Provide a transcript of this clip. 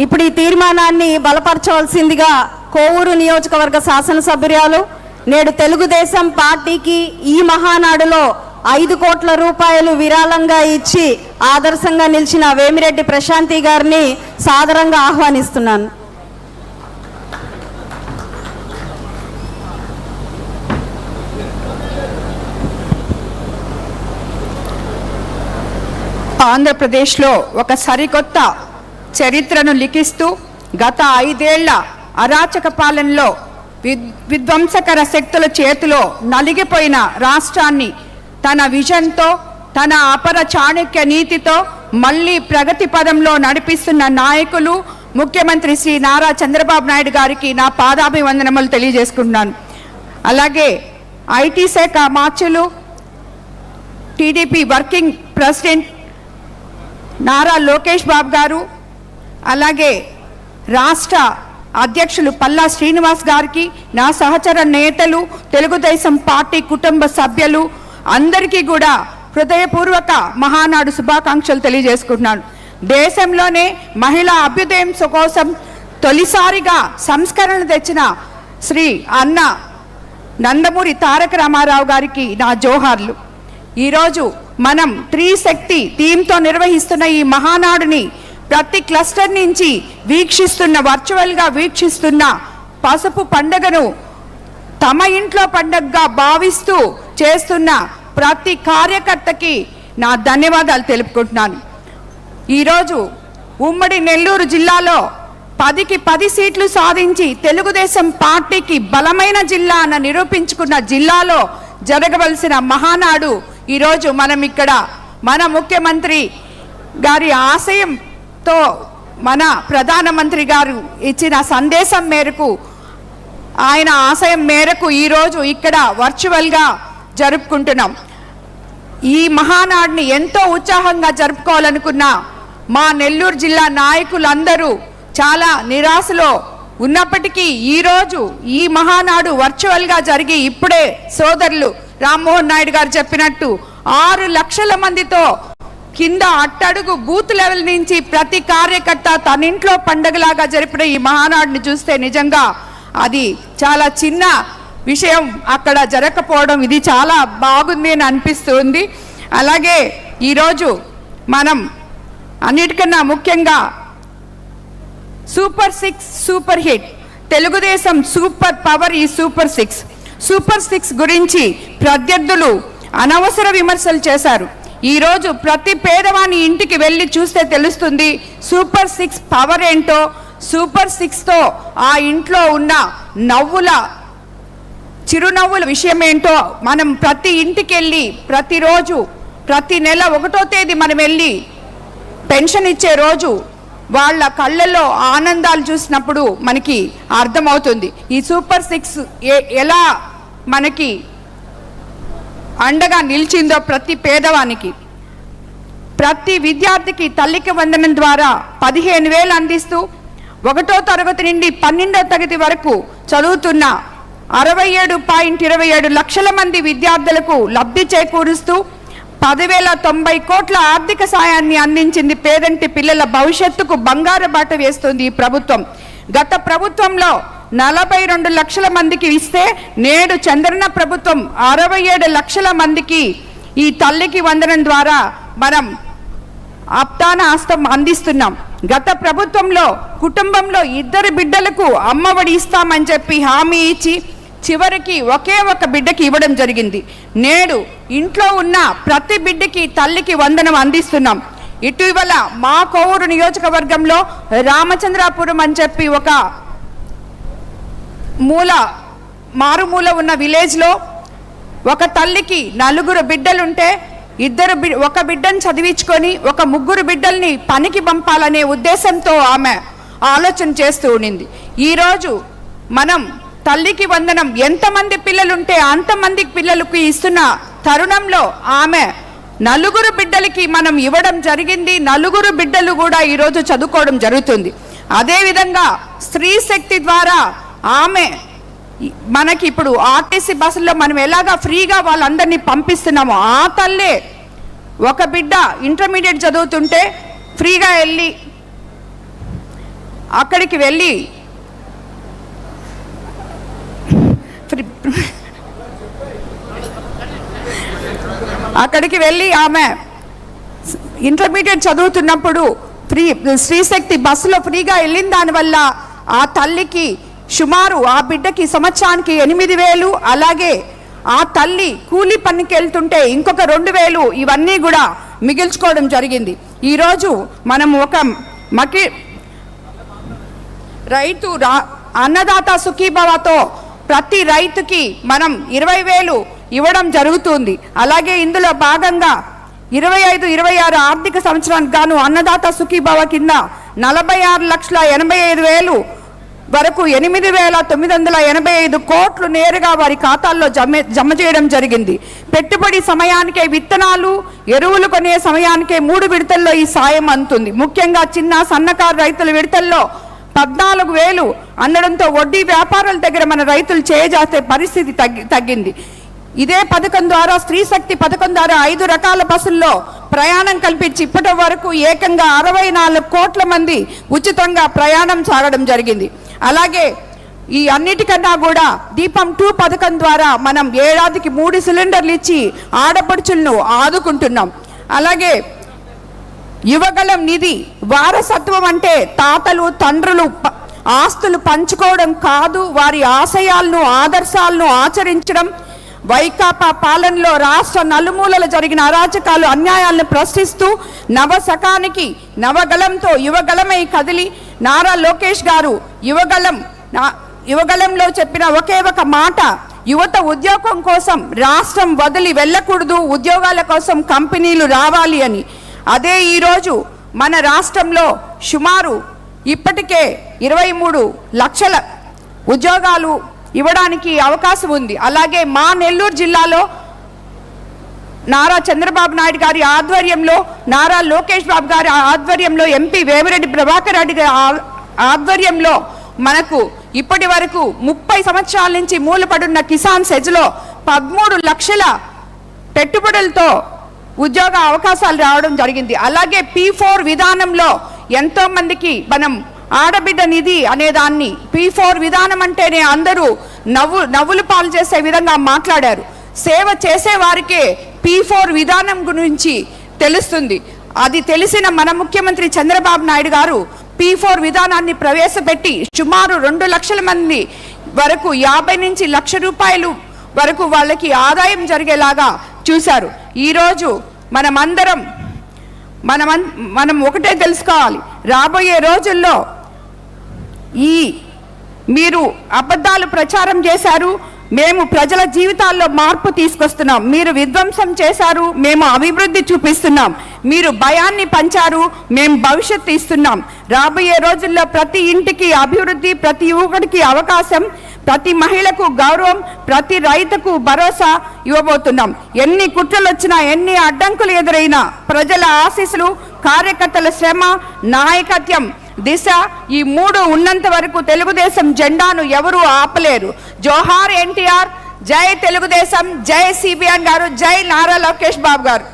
ఇప్పుడు ఈ తీర్మానాన్ని బలపరచవలసిందిగా కోవూరు నియోజకవర్గ శాసనసభ్యురాలు, నేడు తెలుగుదేశం పార్టీకి ఈ మహానాడులో 5 కోట్ల రూపాయలు విరాళంగా ఇచ్చి ఆదర్శంగా నిలిచిన వేమిరెడ్డి ప్రశాంతి గారిని సాదరంగా ఆహ్వానిస్తున్నాను. ఆంధ్రప్రదేశ్లో ఒక సరికొత్త చరిత్రను లిఖిస్తూ గత 5 ఏళ్ల అరాచక పాలనలో విధ్వంసకర శక్తుల చేతిలో నలిగిపోయిన రాష్ట్రాన్ని తన విజన్తో, తన అపర చాణక్య నీతితో మళ్ళీ ప్రగతి పదంలో నడిపిస్తున్న నాయకులు ముఖ్యమంత్రి శ్రీ నారా చంద్రబాబు నాయుడు గారికి నా పాదాభివందనములు తెలియజేసుకుంటున్నాను. అలాగే ఐటీ శాఖ మార్చులు, TDP working president Nara Lokesh Babu గారు, అలాగే రాష్ట్ర అధ్యక్షులు పల్లా శ్రీనివాస్ గారికి, నా సహచర నేతలు, తెలుగుదేశం పార్టీ కుటుంబ సభ్యులు అందరికీ కూడా హృదయపూర్వక మహానాడు శుభాకాంక్షలు తెలియజేసుకుంటున్నాను. దేశంలోనే మహిళా అభ్యుదయం కోసం తొలిసారిగా సంస్కరణలు తెచ్చిన శ్రీ అన్న నందమూరి తారక రామారావు గారికి నా జోహార్లు. ఈరోజు మనం 3 శక్తి థీమ్తో నిర్వహిస్తున్న ఈ మహానాడుని ప్రతి క్లస్టర్ నుంచి వర్చువల్గా వీక్షిస్తున్న పసుపు పండుగను తమ ఇంట్లో పండుగగా భావిస్తూ చేస్తున్న ప్రతి కార్యకర్తకి నా ధన్యవాదాలు తెలుపుకుంటున్నాను. ఈరోజు ఉమ్మడి నెల్లూరు జిల్లాలో 10కి 10 సీట్లు సాధించి తెలుగుదేశం పార్టీకి బలమైన జిల్లా అన్న నిరూపించుకున్న జిల్లాలో జరగవలసిన మహానాడు ఈరోజు మనం ఇక్కడ మన ముఖ్యమంత్రి గారి ఆశయంతో, మన ప్రధానమంత్రి గారు ఇచ్చిన సందేశం మేరకు, ఆయన ఆశయం మేరకు ఈరోజు ఇక్కడ వర్చువల్గా జరుపుకుంటున్నాం. ఈ మహానాడుని ఎంతో ఉత్సాహంగా జరుపుకోవాలనుకున్న మా నెల్లూరు జిల్లా నాయకులందరూ చాలా నిరాశలో ఉన్నప్పటికీ ఈరోజు ఈ మహానాడు వర్చువల్గా జరిగి ఇప్పుడే సోదరులు రామ్మోహన్ నాయుడు గారు చెప్పినట్టు 6 లక్షల మందితో కింద అట్టడుగు బూత్ లెవెల్ నుంచి ప్రతి కార్యకర్త తన ఇంట్లో పండగలాగా జరిపిన ఈ మహానాడుని చూస్తే నిజంగా అది చాలా చిన్న విషయం అక్కడ జరగకపోవడం, ఇది చాలా బాగుంది అని అనిపిస్తుంది. అలాగే ఈరోజు మనం అన్నిటికన్నా ముఖ్యంగా super 6 super hit, Telugu Desam super power ఈ సూపర్ 6 గురించి ప్రత్యర్థులు అనవసర విమర్శలు చేశారు. ఈరోజు ప్రతి పేదవాని ఇంటికి వెళ్ళి చూస్తే తెలుస్తుంది సూపర్ 6 పవర్ ఏంటో, సూపర్ 6తో ఆ ఇంట్లో ఉన్న చిరునవ్వుల విషయం ఏంటో మనం ప్రతి ఇంటికి వెళ్ళి ప్రతిరోజు ప్రతి నెల 1వ తేదీ మనం వెళ్ళి పెన్షన్ ఇచ్చే రోజు వాళ్ళ కళ్ళల్లో ఆనందాలు చూసినప్పుడు మనకి అర్థమవుతుంది ఈ సూపర్ 6 ఎలా మనకి అండగా నిలిచిందో ప్రతి పేదవానికి. ప్రతి విద్యార్థికి తల్లికి వందనం ద్వారా 15,000 అందిస్తూ 1వ తరగతి నుండి 12వ తరగతి వరకు చదువుతున్న 67.27 లక్షల మంది విద్యార్థులకు లబ్ధి చేకూరుస్తూ 10,090 కోట్ల ఆర్థిక సాయాన్ని అందించింది. పేదంటి పిల్లల భవిష్యత్తుకు బంగారు బాట వేస్తుంది ఈ ప్రభుత్వం. గత ప్రభుత్వంలో 42 లక్షల మందికి ఇస్తే నేడు చంద్రన్న ప్రభుత్వం 67 లక్షల మందికి ఈ తల్లికి వందనం ద్వారా మనం ఆప్తాన హస్తం అందిస్తున్నాం. గత ప్రభుత్వంలో కుటుంబంలో 2 బిడ్డలకు అమ్మఒడి ఇస్తామని చెప్పి హామీ ఇచ్చి చివరికి ఒకే ఒక బిడ్డకి ఇవ్వడం జరిగింది. నేడు ఇంట్లో ఉన్న ప్రతి బిడ్డకి తల్లికి వందనం అందిస్తున్నాం. ఇటీవల మా కోవూరు నియోజకవర్గంలో రామచంద్రాపురం అని చెప్పి ఒక మారుమూల ఉన్న విలేజ్లో ఒక తల్లికి 4 బిడ్డలుంటే ఒక బిడ్డను చదివించుకొని ఒక 3 బిడ్డల్ని పనికి పంపాలనే ఉద్దేశంతో ఆమె ఆలోచన చేస్తూ ఉండింది. ఈరోజు మనం తల్లికి వందనం ఎంతమంది పిల్లలుంటే అంతమంది పిల్లలకి ఇస్తున్న తరుణంలో ఆమె 4 బిడ్డలకి మనం ఇవ్వడం జరిగింది. 4 బిడ్డలు కూడా ఈరోజు చదువుకోవడం జరుగుతుంది. అదేవిధంగా స్త్రీ శక్తి ద్వారా ఆమె మనకి ఇప్పుడు ఆర్టీసీ బస్సుల్లో మనం ఎలాగా ఫ్రీగా వాళ్ళందరినీ పంపిస్తున్నామో ఆ తల్లే ఒక బిడ్డ ఇంటర్మీడియట్ చదువుతుంటే ఫ్రీగా వెళ్ళి అక్కడికి వెళ్ళి ఆమె ఇంటర్మీడియట్ చదువుతున్నప్పుడు శ్రీశక్తి బస్సులో ఫ్రీగా వెళ్ళిన దానివల్ల ఆ తల్లికి సుమారు ఆ బిడ్డకి సంవత్సరానికి 8,000, అలాగే ఆ తల్లి కూలి పనికి వెళ్తుంటే ఇంకొక 2,000 ఇవన్నీ కూడా మిగిల్చుకోవడం జరిగింది. ఈరోజు మనం ఒక రైతు అన్నదాత సుఖీభవతో ప్రతి రైతుకి మనం 20,000 ఇవ్వడం జరుగుతుంది. అలాగే ఇందులో భాగంగా 25-26 ఆర్థిక సంవత్సరానికి గాను అన్నదాత సుఖీభవ కింద 46,85,000 వరకు 8,985 కోట్లు నేరుగా వారి ఖాతాల్లో జమ చేయడం జరిగింది. పెట్టుబడి సమయానికే విత్తనాలు, ఎరువులు కొనే సమయానికే 3 విడతల్లో ఈ సాయం అందుతుంది. ముఖ్యంగా చిన్న సన్నకారు రైతుల విడతల్లో 14,000 అందడంతో వడ్డీ వ్యాపారాల దగ్గర మన రైతులు చేయజాసే పరిస్థితి తగ్గింది. ఇదే పథకం ద్వారా, స్త్రీశక్తి పథకం ద్వారా 5 రకాల బస్సుల్లో ప్రయాణం కల్పించి ఇప్పటి వరకు ఏకంగా 64 కోట్ల మంది ఉచితంగా ప్రయాణం సాగడం జరిగింది. అలాగే ఈ అన్నిటికన్నా కూడా దీపం 2 పథకం ద్వారా మనం ఏడాదికి 3 సిలిండర్లు ఇచ్చి ఆడపడుచులను ఆదుకుంటున్నాం. అలాగే యువగలం నిధి వారసత్వం అంటే తాతలు తండ్రులు ఆస్తులు పంచుకోవడం కాదు, వారి ఆశయాలను ఆదర్శాలను ఆచరించడం. వైకాపా పాలనలో రాష్ట్ర నలుమూలల జరిగిన అరాచకాలు అన్యాయాలను ప్రశ్నిస్తూ నవశకానికి నవగలంతో యువగలమై కదిలి నారా లోకేష్ గారు యువగలంలో చెప్పిన ఒకే ఒక మాట, యువత ఉద్యోగం కోసం రాష్ట్రం వదిలి వెళ్ళకూడదు, ఉద్యోగాల కోసం కంపెనీలు రావాలి అని. అదే ఈరోజు మన రాష్ట్రంలో సుమారు ఇప్పటికే 23 లక్షల ఉద్యోగాలు ఇవ్వడానికి అవకాశం ఉంది. అలాగే మా నెల్లూరు జిల్లాలో నారా చంద్రబాబు నాయుడు గారి ఆధ్వర్యంలో, నారా లోకేష్ బాబు గారి ఆధ్వర్యంలో, ఎంపీ వేమిరెడ్డి ప్రభాకర్ రెడ్డి గారి ఆధ్వర్యంలో మనకు ఇప్పటి వరకు 30 సంవత్సరాల నుంచి మూలపడున్న కిసాన్ సెజ్లో 13 లక్షల పెట్టుబడులతో ఉద్యోగ అవకాశాలు రావడం జరిగింది. అలాగే P4 విధానంలో ఎంతో మందికి మనం ఆడబిడ్డ నిధి అనేదాన్ని, P4 విధానం అంటేనే అందరూ నవ్వులు పాలు చేసే విధంగా మాట్లాడారు. సేవ చేసే వారికే P4 విధానం గురించి తెలుస్తుంది. అది తెలిసిన మన ముఖ్యమంత్రి చంద్రబాబు నాయుడు గారు P4 విధానాన్ని ప్రవేశపెట్టి సుమారు 2 లక్షల మంది వరకు 50 నుంచి 1,00,000 రూపాయలు వరకు వాళ్ళకి ఆదాయం జరిగేలాగా చూశారు. ఈరోజు మనం ఒకటే తెలుసుకోవాలి, రాబోయే రోజుల్లో మీరు అబద్ధాలు ప్రచారం చేశారు, మేము ప్రజల జీవితాల్లో మార్పు తీసుకొస్తున్నాం. మీరు విధ్వంసం చేశారు, మేము అభివృద్ధి చూపిస్తున్నాం. మీరు భయాన్ని పంచారు, మేము భవిష్యత్తు ఇస్తున్నాం. రాబోయే రోజుల్లో ప్రతి ఇంటికి అభివృద్ధి, ప్రతి యువకుడికి అవకాశం, ప్రతి మహిళకు గౌరవం, ప్రతి రైతుకు భరోసా ఇవ్వబోతున్నాం. ఎన్ని కుట్రలు వచ్చినా, ఎన్ని అడ్డంకులు ఎదురైనా ప్రజల ఆశీస్సులు, కార్యకర్తల శ్రమ, నాయకత్వం, దిశ ఈ 3 ఉన్నంత వరకు తెలుగుదేశం జెండాను ఎవరూ ఆపలేరు. జోహార్ ఎన్టీఆర్, జై తెలుగుదేశం, జై సిబిఎన్ గారు, జై నారా లోకేష్ బాబు గారు.